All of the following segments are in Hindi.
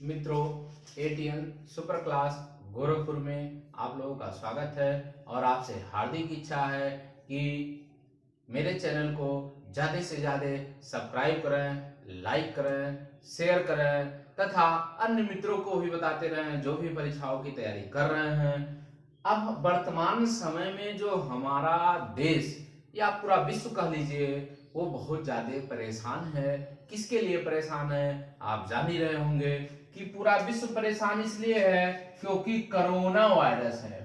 मित्रों, एटीएन सुपर क्लास गोरखपुर में आप लोगों का स्वागत है और आपसे हार्दिक इच्छा है कि मेरे चैनल को ज़्यादा से ज़्यादा सब्सक्राइब करें, लाइक करें, शेयर करें तथा अन्य मित्रों को भी बताते रहें जो भी परीक्षाओं की तैयारी कर रहे हैं। अब वर्तमान समय में जो हमारा देश या पूरा विश्व कह लीजिए वो बहुत ज्यादा परेशान है। किसके लिए परेशान है आप जान ही रहे होंगे कि पूरा विश्व परेशान इसलिए है क्योंकि कोरोना वायरस है।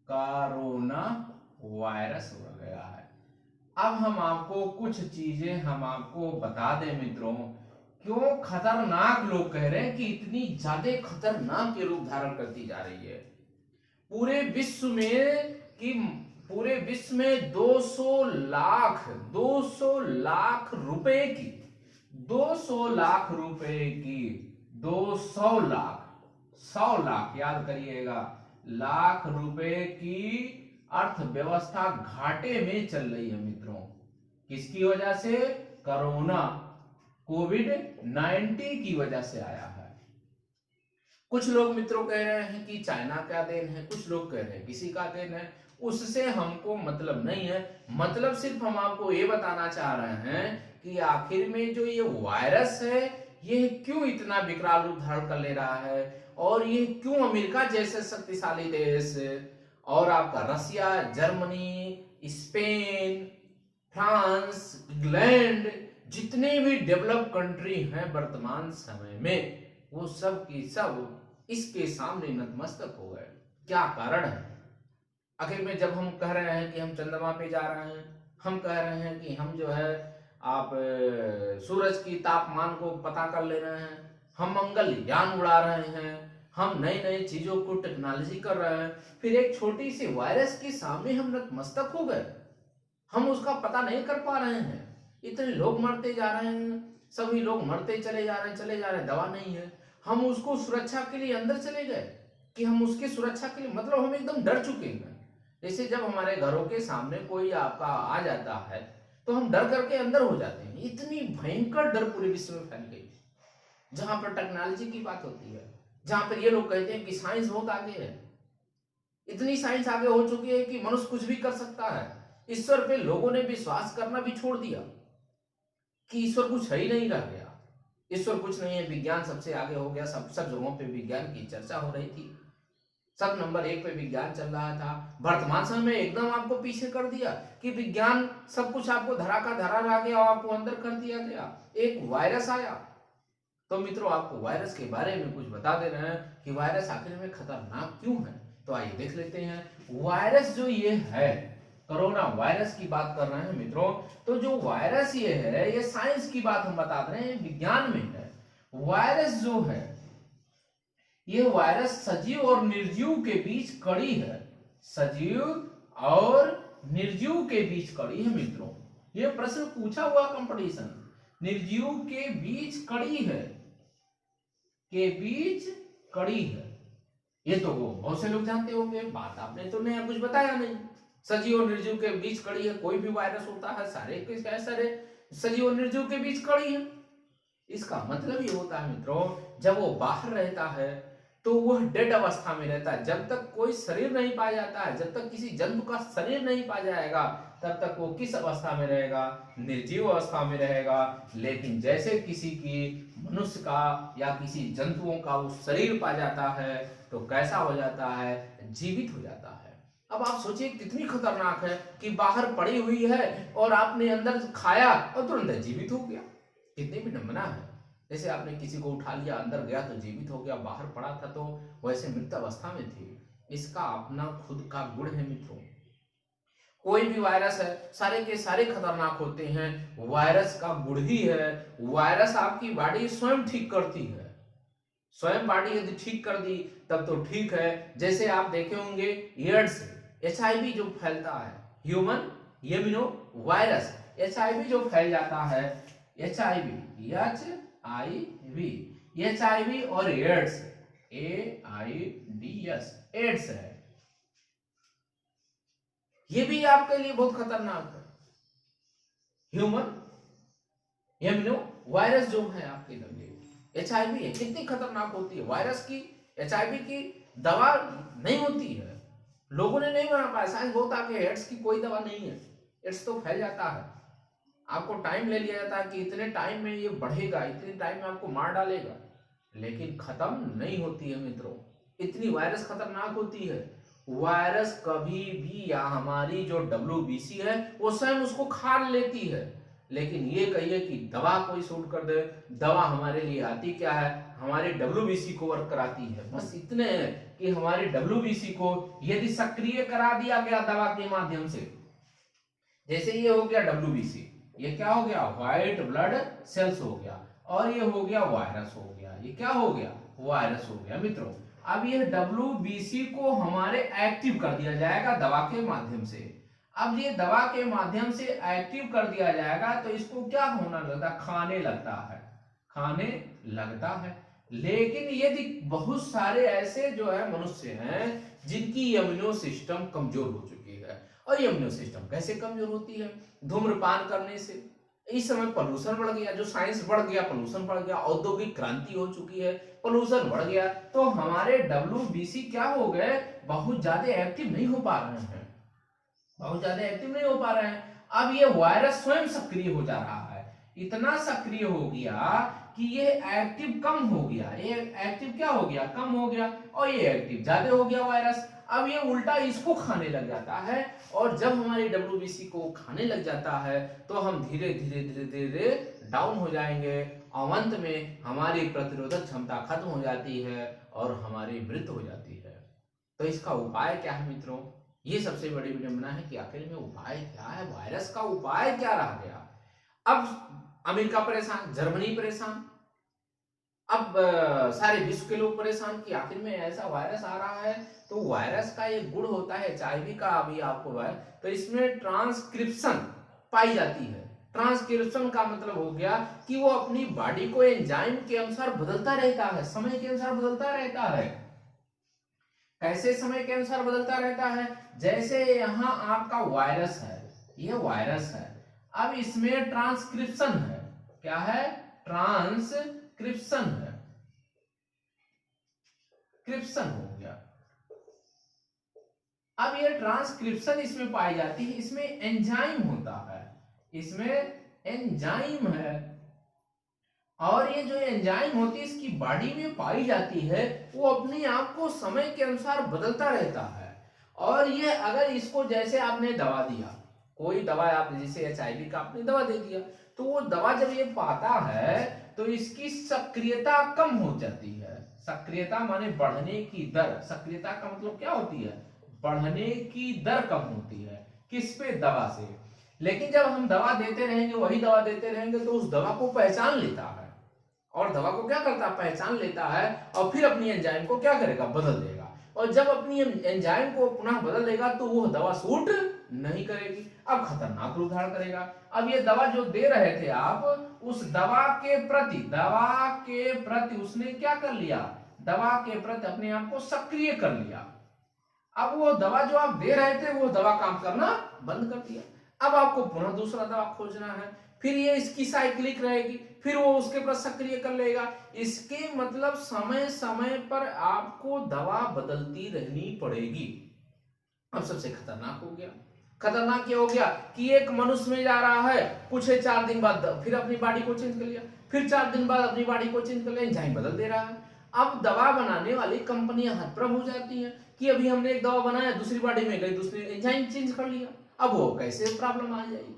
कोरोना वायरस हो गया है। अब हम आपको कुछ चीजें हम आपको बता दें मित्रों, क्यों खतरनाक लोग कह रहे हैं कि इतनी ज्यादा खतरनाक के रूप धारण करती जा रही है। पूरे विश्व में कि पूरे विश्व में 200 लाख रुपए की 200 लाख रुपए की 200 लाख 100 लाख याद करिएगा लाख रुपए की अर्थव्यवस्था घाटे में चल रही है मित्रों। किसकी वजह से? कोरोना कोविड-19 की वजह से आया है। कुछ लोग मित्रों कह रहे हैं कि चाइना का देन है, कुछ लोग कह रहे हैं किसी का देन है। उससे हमको मतलब नहीं है। मतलब सिर्फ हम आपको ये बताना चाह रहे हैं कि आखिर में जो ये वायरस है ये क्यों इतना विकराल रूप धारण कर ले रहा है और ये क्यों अमेरिका जैसे शक्तिशाली देश और आपका रसिया, जर्मनी, स्पेन, फ्रांस, इंग्लैंड जितने भी डेवलप कंट्री हैं वर्तमान समय में वो सब की सब इसके सामने नतमस्तक हो गए। क्या कारण है? आखिर में जब हम कह रहे हैं कि हम चंद्रमा पे जा रहे हैं, हम कह रहे हैं कि हम जो है आप सूरज की तापमान को पता कर ले रहे हैं, हम मंगल यान उड़ा रहे हैं, हम नई नई चीजों को टेक्नोलॉजी कर रहे हैं, फिर एक छोटी सी वायरस के सामने हम नतमस्तक हो गए। हम उसका पता नहीं कर पा रहे हैं। इतने लोग मरते जा रहे हैं, सभी लोग मरते चले जा रहे हैं, दवा नहीं है। हम उसको सुरक्षा के लिए अंदर चले गए कि हम उसके सुरक्षा के लिए मतलब हम एकदम डर चुके हैं। जैसे जब हमारे घरों के सामने कोई आपका आ जाता है तो हम डर करके अंदर हो जाते हैं। इतनी भयंकर डर पूरे विश्व में फैल गई। जहां पर टेक्नोलॉजी की बात होती है, जहां पर ये लोग कहते हैं कि साइंस बहुत आगे है, इतनी साइंस आगे हो चुकी है कि मनुष्य कुछ भी कर सकता है। ईश्वर पे लोगों ने विश्वास करना भी छोड़ दिया कि ईश्वर कुछ है ही नहीं रह गया। ईश्वर कुछ नहीं है, विज्ञान सबसे आगे हो गया। सब जगहों पे विज्ञान की चर्चा हो रही थी, सब नंबर 1 पे विज्ञान चल रहा था। वर्तमान समय में एकदम आपको पीछे कर दिया कि विज्ञान सब कुछ आपको धरा का धरा रह गया और आपको अंदर कर दिया गया। एक वायरस आया। तो मित्रों आपको वायरस के बारे में कुछ बता दे रहे हैं कि वायरस आखिर में खतरनाक क्यों है। तो आइए देख लेते हैं। वायरस जो ये है, कोरोना वायरस की बात कर रहे हैं मित्रों। तो जो वायरस ये है, ये साइंस की बात हम बता रहे हैं, विज्ञान में है। वायरस जो है, ये वायरस सजीव और निर्जीव के बीच कड़ी है। सजीव और निर्जीव के बीच कड़ी है मित्रों। ये प्रश्न पूछा हुआ कंपटीशन। निर्जीव के बीच कड़ी है, के बीच कड़ी है। ये तो वो बहुत से लोग जानते होंगे, बात आपने तो नया कुछ बताया नहीं। सजीव और निर्जीव के बीच कड़ी है। कोई भी वायरस होता है, सारे सजीव और निर्जीव के बीच कड़ी है। इसका मतलब ये होता है मित्रों, जब वो बाहर रहता है तो वह डेड अवस्था में रहता है। जब तक कोई शरीर नहीं पाया जाता है, जब तक किसी जंतु का शरीर नहीं पाया जाएगा, तब तक वो किस अवस्था में रहेगा? निर्जीव अवस्था में रहेगा। लेकिन जैसे किसी की मनुष्य का या किसी जंतुओं का वो शरीर पा जाता है तो कैसा हो जाता है? जीवित हो जाता है। अब आप सोचिए कितनी खतरनाक है कि बाहर पड़ी हुई है और आपने अंदर खाया और तुरंत जीवित हो गया। कितनी भी विडंबना है। जैसे आपने किसी को उठा लिया, अंदर गया तो जीवित हो गया, बाहर पड़ा था तो वैसे मृत अवस्था में थी। इसका अपना खुद का गुण है मित्रों। कोई भी वायरस है, सारे के सारे खतरनाक होते हैं। वायरस का गुण ही है, वायरस आपकी बॉडी स्वयं ठीक करती है। स्वयं बॉडी यदि ठीक कर दी तब तो ठीक है। जैसे आप देखे होंगे एड्स, HIV जो फैलता है, ह्यूमन इम्यूनो वायरस, HIV जो फैल जाता है, HIV HIV और एड्स AIDS एड्स है, ये भी आपके लिए बहुत खतरनाक है। ह्यूमन इम्यूनो वायरस जो है आपके लगे, HIV है, कितनी खतरनाक होती है। वायरस की, HIV की दवा नहीं होती है, लोगों ने नहीं बना पाया। साइंस बहुत आगे है, एड्स की कोई दवा नहीं है। एड्स तो फैल जाता है, आपको टाइम ले लिया जाता है कि इतने टाइम में ये बढ़ेगा, इतने टाइम में आपको मार डालेगा, लेकिन खत्म नहीं होती है मित्रों। इतनी वायरस खतरनाक होती है। वायरस कभी भी, या हमारी जो WBC है वो स्वयं उसको खा लेती है, लेकिन ये कहिए कि दवा कोई सूट कर दे, दवा हमारे लिए आती क्या है, हमारे WBC को वर्क कराती है। बस इतने है कि हमारे WBC को यदि सक्रिय करा दिया गया दवा के माध्यम से, जैसे ये हो गया WBC, ये क्या हो गया, व्हाइट ब्लड सेल्स हो गया, और ये हो गया वायरस हो गया, ये क्या हो गया, वायरस हो गया मित्रों। अब ये WBC को हमारे एक्टिव कर दिया जाएगा दवा के माध्यम से। अब ये दवा के माध्यम से एक्टिव कर दिया जाएगा तो इसको क्या होना लगता है, खाने लगता है, खाने लगता है। लेकिन यदि बहुत सारे ऐसे जो है मनुष्य हैं जिनकी इम्यूनो सिस्टम कमजोर हो चुकी है, और इम्यूनो सिस्टम कैसे कमजोर होती है, धूम्रपान करने से। इस समय पोल्यूशन बढ़ गया, जो साइंस बढ़ गया, पोल्यूशन बढ़ गया, औद्योगिक क्रांति हो चुकी है, पोल्यूशन बढ़ गया, तो हमारे WBC क्या हो गए, बहुत ज्यादा एक्टिव नहीं हो पा रहे हैं, बहुत ज्यादा एक्टिव नहीं हो पा रहे हैं। अब ये वायरस स्वयं सक्रिय हो जा रहा है, इतना सक्रिय हो गया कि ये एक्टिव कम हो गया, ये एक्टिव क्या हो गया, कम हो गया, और ये एक्टिव ज्यादा हो गया वायरस। अब ये उल्टा इसको खाने लग जाता है, और जब हमारी WBC को खाने लग जाता है तो हम धीरे धीरे धीरे धीरे डाउन हो जाएंगे, और अंत में हमारी प्रतिरोधक क्षमता खत्म हो जाती है और हमारी मृत्यु हो जाती है। तो इसका उपाय क्या है मित्रों, ये सबसे बड़ी विडंबना है कि आखिर में उपाय क्या है, वायरस का उपाय क्या रह गया। अब अमेरिका परेशान, जर्मनी परेशान, अब सारे विश्व के लोग परेशान कि आखिर में ऐसा वायरस आ रहा है। तो वायरस का एक गुण होता है HIV का, अभी आपको है, तो इसमें ट्रांसक्रिप्शन पाई जाती है। ट्रांसक्रिप्शन का मतलब हो गया कि वो अपनी बॉडी को एंजाइम के अनुसार बदलता रहता है, समय के अनुसार बदलता रहता है। कैसे समय के अनुसार बदलता रहता है, जैसे यहाँ आपका वायरस है, ये वायरस है, अब इसमें ट्रांसक्रिप्शन है, क्या है, ट्रांसक्रिप्शन है, क्रिप्शन हो गया। अब ये ट्रांसक्रिप्शन इसमें पाई जाती है, इसमें एंजाइम होता है, इसमें एंजाइम है, और ये जो एंजाइम होती है इसकी बॉडी में पाई जाती है, वो अपने आप को समय के अनुसार बदलता रहता है। और ये अगर इसको, जैसे आपने दवा दिया, कोई दवा आप जैसे HIV का आपने दवा दे दिया, तो वो दवा जब ये पाता है तो इसकी सक्रियता कम हो जाती है। सक्रियता माने बढ़ने की दर, सक्रियता का मतलब क्या होती है, बढ़ने की दर कम होती है, किस पे, दवा से। लेकिन जब हम दवा देते रहेंगे, वही दवा देते रहेंगे, तो उस दवा को पहचान लेता है, और दवा को क्या करता है, पहचान लेता है, और फिर अपनी एंजाइम को क्या करेगा, बदल देगा। और जब अपनी एंजाइम को पुनः बदल देगा तो वो दवा सूट नहीं करेगी, अब खतरनाक रूप धारण करेगा। अब ये दवा जो दे रहे थे आप, उस दवा के प्रति उसने क्या कर लिया, दवा के प्रति अपने आप को सक्रिय कर लिया। अब वो दवा जो आप दे रहे थे वो दवा काम करना बंद कर दिया, अब आपको पुनः दूसरा दवा खोजना है, फिर ये इसकी साइक्लिक रहेगी, फिर वो उसके ऊपर सक्रिय कर लेगा। इसके मतलब समय समय पर आपको दवा बदलती रहनी पड़ेगी। अब सबसे खतरनाक हो गया, खतरनाक क्या हो गया कि एक मनुष्य में जा रहा है, कुछ 4 दिन बाद फिर अपनी बॉडी को चेंज कर लिया, फिर 4 दिन बाद अपनी बॉडी को चेंज कर लिया, एंजाइम बदल दे रहा है। अब दवा बनाने वाली कंपनियां हतप्रभ हो जाती हैं कि अभी हमने एक दवा बनाया, दूसरी बॉडी में गई, दूसरी एंजाइम चेंज कर लिया, अब वो कैसे प्रॉब्लम आ जाएगी।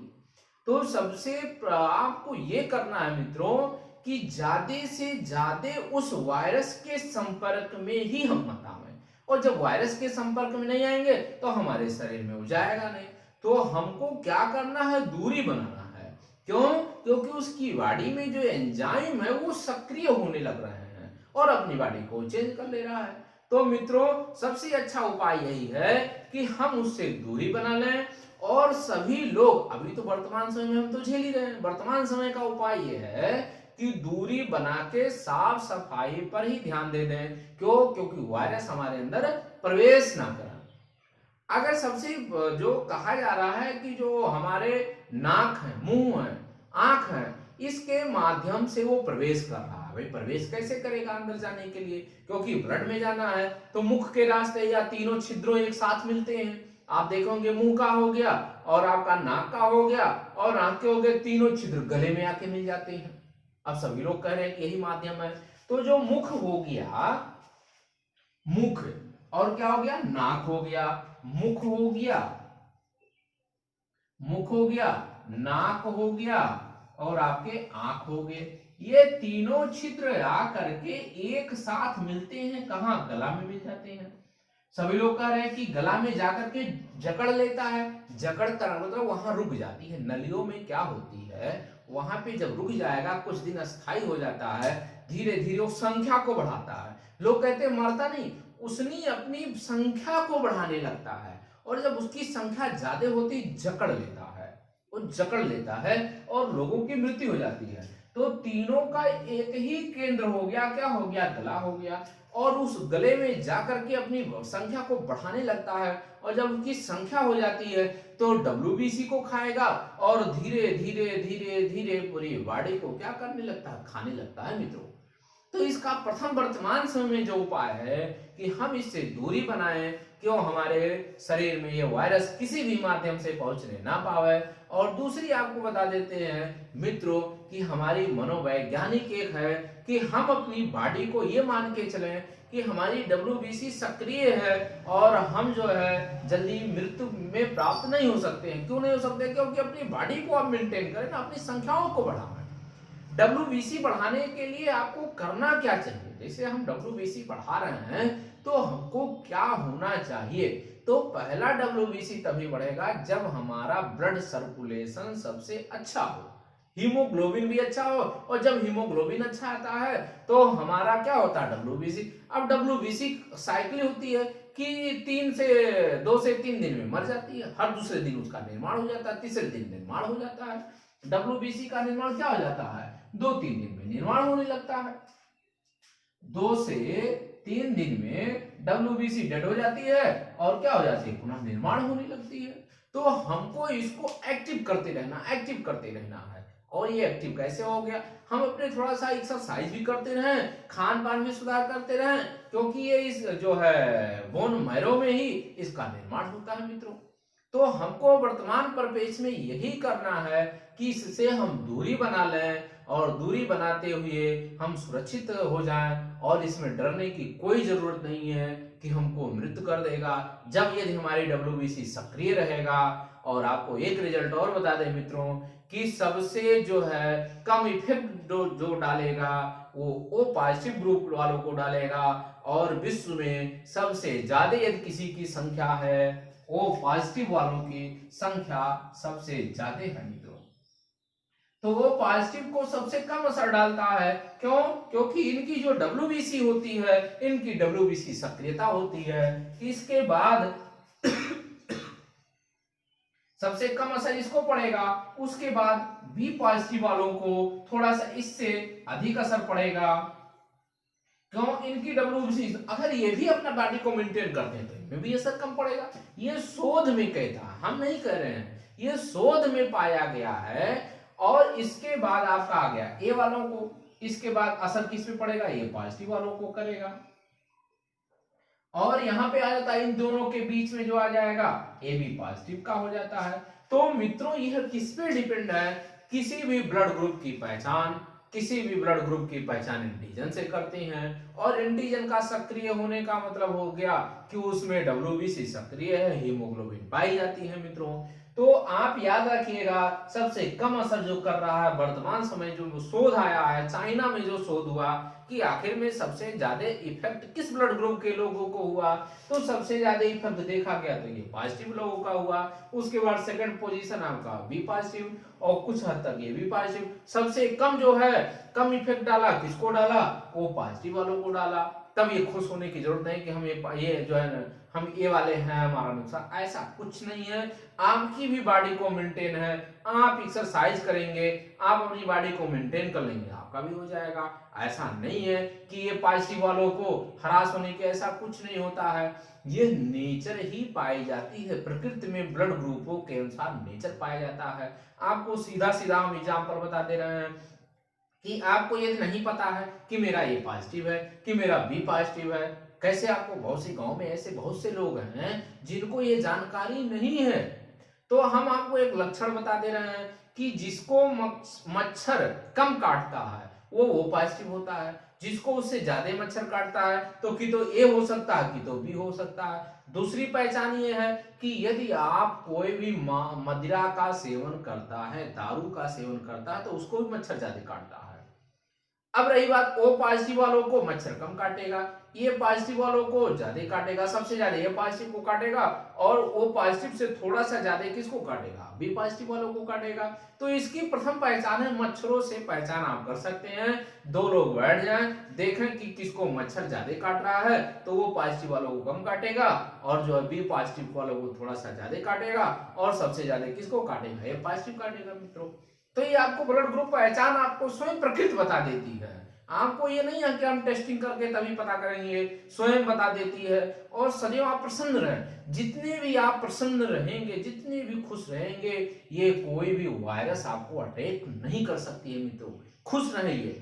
तो सबसे आपको ये करना है मित्रों कि ज्यादा से ज्यादा उस वायरस के संपर्क में ही हम मत आवें, और जब वायरस के संपर्क में नहीं आएंगे तो हमारे शरीर में वो जाएगा नहीं। तो हमको क्या करना है, दूरी बनाना है। क्यों, क्योंकि उसकी बॉडी में जो एंजाइम है वो सक्रिय होने लग रहे हैं और अपनी बॉडी को चेंज कर ले रहा है। तो मित्रों सबसे अच्छा उपाय यही है कि हम उससे दूरी बना लें, और सभी लोग, अभी तो वर्तमान समय में हम तो झेल ही रहे हैं, वर्तमान समय का उपाय यह है कि दूरी बना के साफ सफाई पर ही ध्यान दे दें। क्यों, क्योंकि वायरस हमारे अंदर प्रवेश ना करें। अगर सबसे जो कहा जा रहा है कि जो हमारे नाक है, मुंह है, आंख है, इसके माध्यम से वो प्रवेश कर रहा है। भाई प्रवेश कैसे करेगा अंदर जाने के लिए, क्योंकि ब्लड में जाना है तो मुख के रास्ते या तीनों छिद्रों एक साथ मिलते हैं। आप देखोगे मुंह का हो गया और आपका नाक का हो गया और आंख के हो गए, तीनों छिद्र गले में आके मिल जाते हैं। अब सभी लोग कह रहे हैं कि यही माध्यम है। तो जो मुख हो गया, मुख, और क्या हो गया, नाक हो गया, मुख हो गया, मुख हो गया, नाक हो गया और आपके आंख हो गए, ये तीनों छिद्र आकर के एक साथ मिलते हैं। कहां, गला में मिल जाते हैं। सभी लोग कह रहे हैं कि गला में जाकर के जकड़ लेता है। जकड़ कर मतलब वहां रुक जाती है। नलियों में क्या होती है, वहां पे जब रुक जाएगा कुछ दिन अस्थायी हो जाता है, धीरे धीरे वो संख्या को बढ़ाता है। लोग कहते हैं मरता नहीं, उसने अपनी संख्या को बढ़ाने लगता है और जब उसकी संख्या ज्यादा होती जकड़ लेता है, वो जकड़ लेता है और लोगों की मृत्यु हो जाती है। तो तीनों का एक ही केंद्र हो गया, क्या हो गया, गला हो गया, और उस गले में जाकर के अपनी संख्या को बढ़ाने लगता है और जब उसकी संख्या हो जाती है तो WBC को खाएगा और धीरे धीरे धीरे धीरे पूरी बॉडी को क्या करने लगता है, खाने लगता है मित्रों। तो इसका प्रथम वर्तमान समय में जो उपाय है कि हम इससे दूरी बनाएं, क्यों हमारे शरीर में ये वायरस किसी भी माध्यम से पहुंचने ना पावे। और दूसरी आपको बता देते हैं मित्रों कि हमारी मनोवैज्ञानिक एक है कि हम अपनी बॉडी को ये मान के चलें कि हमारी WBC सक्रिय है और हम जो है जल्दी मृत्यु में प्राप्त नहीं हो सकते हैं। क्यों नहीं हो सकते, क्योंकि अपनी बॉडी को आप मेंटेन करें ना, अपनी संख्याओं को बढ़ाएं। WBC बढ़ाने के लिए आपको करना क्या चाहिए, जैसे हम WBC बढ़ा रहे हैं तो हमको क्या होना चाहिए। तो पहला WBC तभी बढ़ेगा जब हमारा ब्लड सर्कुलेशन सबसे अच्छा हो, हीमोग्लोबिन भी अच्छा हो, और जब हीमोग्लोबिन अच्छा आता है तो हमारा क्या होता है, WBC। अब WBC साइकिल होती है कि 2 से 3 दिन में मर जाती है, हर दूसरे दिन उसका निर्माण हो जाता है, तीसरे दिन निर्माण हो जाता है। WBC का निर्माण क्या हो जाता है, 2-3 दिन में निर्माण होने लगता है। 2 से 3 दिन में WBC डेड हो जाती है और क्या हो जाती है, पुनः निर्माण होने लगती है। तो हमको इसको एक्टिव करते रहना, एक्टिव करते रहना है। और ये एक्टिव कैसे हो गया, हम अपने थोड़ा सा एक्सरसाइज भी करते रहें, खान पान में सुधार करते रहें, क्योंकि ये इस जो है बोन मैरो में ही इसका निर्माण होता है मित्रों। तो हमको वर्तमान परिपेक्ष में यही करना है कि इससे हम दूरी बना लें और दूरी बनाते हुए हम सुरक्षित हो जाएं, और इसमें डरने की कोई जरूरत नहीं है कि हमको मृत्यु कर देगा जब यदि हमारी WBC सक्रिय रहेगा। और आपको एक रिजल्ट और बता दें मित्रों कि सबसे जो है कम इफेक्ट जो डालेगा वो O पॉजिटिव ग्रुप वालों को डालेगा, और विश्व में सबसे ज्यादा यदि किसी की संख्या है O पॉजिटिव वालों की संख्या सबसे ज्यादा है मित्रों। तो वो पॉजिटिव को सबसे कम असर डालता है, क्यों, क्योंकि इनकी जो WBC होती है, इनकी WBC सक्रियता होती है। इसके बाद सबसे कम असर इसको पड़ेगा, उसके बाद B पॉजिटिव वालों को थोड़ा सा इससे अधिक असर पड़ेगा। क्यों, इनकी WBC अगर ये भी अपना बॉडी को मेंटेन करते हैं तो इनमें भी असर कम पड़ेगा। ये शोध में कहता है, हम नहीं कह रहे हैं, ये शोध में पाया गया है। और इसके बाद आपका आ गया A वालों को, इसके बाद असर किस पे पड़ेगा, ये पॉजिटिव वालों को करेगा। और यहां पे आ जाता है इन दोनों के बीच में जो आ जाएगा AB पॉजिटिव का हो जाता है। तो मित्रों यह किस पे डिपेंड है, किसी भी ब्लड ग्रुप की पहचान, किसी भी ब्लड ग्रुप की पहचान एंटीजन से करते हैं, और एंटीजन का सक्रिय होने का मतलब हो गया कि उसमें WBC सक्रिय है, हीमोग्लोबिन पाई जाती है मित्रों। तो आप याद रखिएगा सबसे कम असर जो कर रहा है वर्तमान समय जो शोध आया है चाइना में, जो शोध हुआ कि आखिर में सबसे ज्यादा इफेक्ट किस ब्लड ग्रुप के लोगों को हुआ, तो सबसे ज्यादा इफेक्ट देखा गया तो ये पॉजिटिव लोगों का हुआ। उसके बाद सेकंड पोजीशन आपका B पॉजिटिव, और कुछ हद तक ये भी पॉजिटिव। सबसे कम जो है कम इफेक्ट डाला किसको डाला, O पॉजिटिव वालों को डाला। तब ये खुश होने की जरूरत नहीं कि हम ये जो है ना हम ये वाले हैं, हमारा नुकसान, ऐसा कुछ नहीं है। आपकी भी बॉडी को मेंटेन है, आप एक्सरसाइज करेंगे, आप अपनी बॉडी को मेंटेन कर लेंगे, आपका भी हो जाएगा। ऐसा नहीं है कि ये पॉजिटिव वालों को हरास होने के, ऐसा कुछ नहीं होता है। ये नेचर ही पाई जाती है, प्रकृति में ब्लड ग्रुपों के अनुसार नेचर पाया जाता है। आपको सीधा सीधा हम एग्जाम्पल बता दे रहे हैं कि आपको ये नहीं पता है कि मेरा ए पॉजिटिव है कि मेरा बी पॉजिटिव है। कैसे आपको, बहुत से गांव में ऐसे बहुत से लोग हैं जिनको ये जानकारी नहीं है। तो हम आपको एक लक्षण बता दे रहे हैं कि जिसको मच्छर कम काटता है वो पॉजिटिव होता है, जिसको उससे ज्यादा मच्छर काटता है तो कि तो ए हो सकता है कि तो बी हो सकता है। दूसरी पहचान ये है कि यदि आप कोई भी मदिरा का सेवन करता है, दारू का सेवन करता है, तो उसको भी मच्छर ज्यादा काटता है। अब रही बात ओ पॉजिटिव वालों को मच्छर कम काटेगा, ये पॉजिटिव वालों को ज्यादा काटेगा, सबसे ज्यादा ये पॉजिटिव को काटेगा, और ओ पॉजिटिव से थोड़ा सा ज्यादा किसको काटेगा, बी पॉजिटिव वालों को काटेगा। तो इसकी प्रथम पहचान है, मच्छरों से पहचान आप कर सकते हैं। दो लोग बैठ जाएं, देखें कि किसको मच्छर ज्यादा काट रहा है तो वो पॉजिटिव वालों को कम काटेगा, और जो है बी पॉजिटिव वालों को थोड़ा सा ज्यादा काटेगा, और सबसे ज्यादा किसको काटेगा, ये पॉजिटिव काटेगा मित्रों। तो ये आपको ब्लड ग्रुप पहचान आपको स्वयं प्रकृति बता देती है। आपको ये नहीं है कि हम टेस्टिंग करके तभी पता करेंगे, स्वयं बता देती है। और सदैव आप प्रसन्न रहें, जितने भी आप प्रसन्न रहेंगे, जितने भी खुश रहेंगे, ये कोई भी वायरस आपको अटैक नहीं कर सकती है मित्रों। खुश रहिए,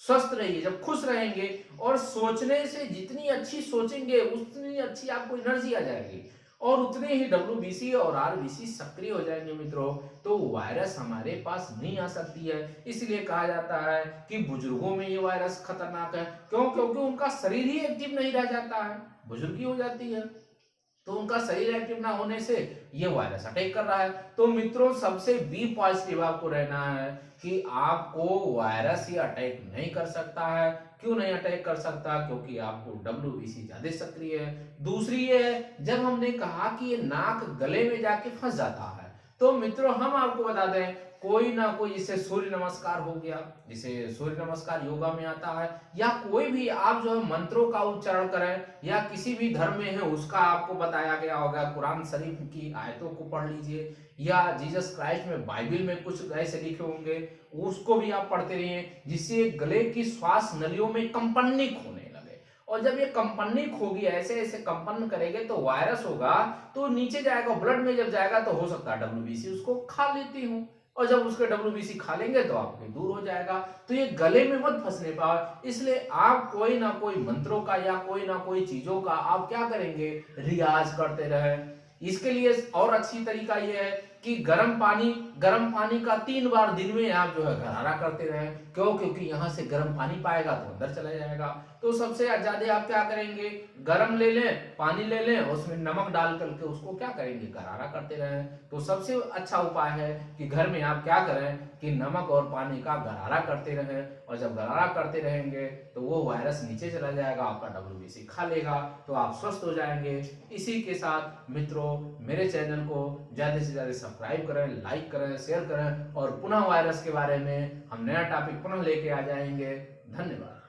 स्वस्थ रहिए। जब खुश रहेंगे और सोचने से जितनी अच्छी सोचेंगे उतनी अच्छी आपको एनर्जी आ जाएगी, और उतने ही WBC और RBC सक्रिय हो जाएंगे मित्रों। तो वायरस हमारे पास नहीं आ सकती है। इसलिए कहा जाता है कि बुजुर्गों में ये वायरस खतरनाक है। क्यों? क्योंकि उनका शरीर ही एक्टिव नहीं रह जाता है, बुजुर्गी हो जाती है, तो उनका शरीर एक्टिव ना होने से ये वायरस अटैक कर रहा है। तो मित्रों सबसे बी पॉजिटिव आपको रहना है कि आपको वायरस ये अटैक नहीं कर सकता है। क्यों नहीं अटैक कर सकता? क्योंकि आपको WBC ज्यादा सक्रिय है। दूसरी ये है, जब हमने कहा कि ये नाक गले में जाके फंस जाता है, तो मित्रों हम आपको बता दें, कोई ना कोई, जिसे सूर्य नमस्कार हो गया, जिसे सूर्य नमस्कार योगा में आता है, या कोई भी आप जो है मंत्रों का उच्चारण करें, या किसी भी धर्म में है उसका आपको बताया गया होगा, कुरान शरीफ की आयतों को पढ़ लीजिए, या जीसस क्राइस्ट में बाइबल में कुछ ऐसे लिखे होंगे उसको भी आप पढ़ते रहिए, जिससे गले की श्वास नलियों में कंपनिक होने लगे। और जब ये कंपनिक होगी, ऐसे ऐसे कंपन करेंगे, तो वायरस होगा तो नीचे जाएगा, ब्लड में जब जाएगा तो हो सकता है WBC उसको खा लेती हूँ, और जब उसके WBC खा लेंगे तो आपके दूर हो जाएगा। तो ये गले में मत फंसने पाओ, इसलिए आप कोई ना कोई मंत्रों का या कोई ना कोई चीजों का आप क्या करेंगे, रियाज करते रहे। इसके लिए और अच्छी तरीका ये है कि गर्म पानी का 3 बार दिन में आप जो है गरारा करते रहे। क्यों? क्योंकि यहाँ से गर्म पानी पाएगा तो अंदर चला जाएगा। तो सबसे ज्यादा आप क्या करेंगे, गर्म ले लें, पानी ले लें, उसमें नमक डाल करके उसको क्या करेंगे, गरारा करते रहें। तो सबसे अच्छा उपाय है कि घर में आप क्या करें कि नमक और पानी का गरारा करते रहें, और जब गरारा करते रहेंगे तो वो वायरस नीचे चला जाएगा, आपका WBC खा लेगा, तो आप स्वस्थ हो जाएंगे। इसी के साथ मित्रों मेरे चैनल को ज्यादा से ज्यादा सब्सक्राइब करें, लाइक करें, शेयर करें, और पुनः वायरस के बारे में हम नया टॉपिक पुनः लेके आ जाएंगे। धन्यवाद।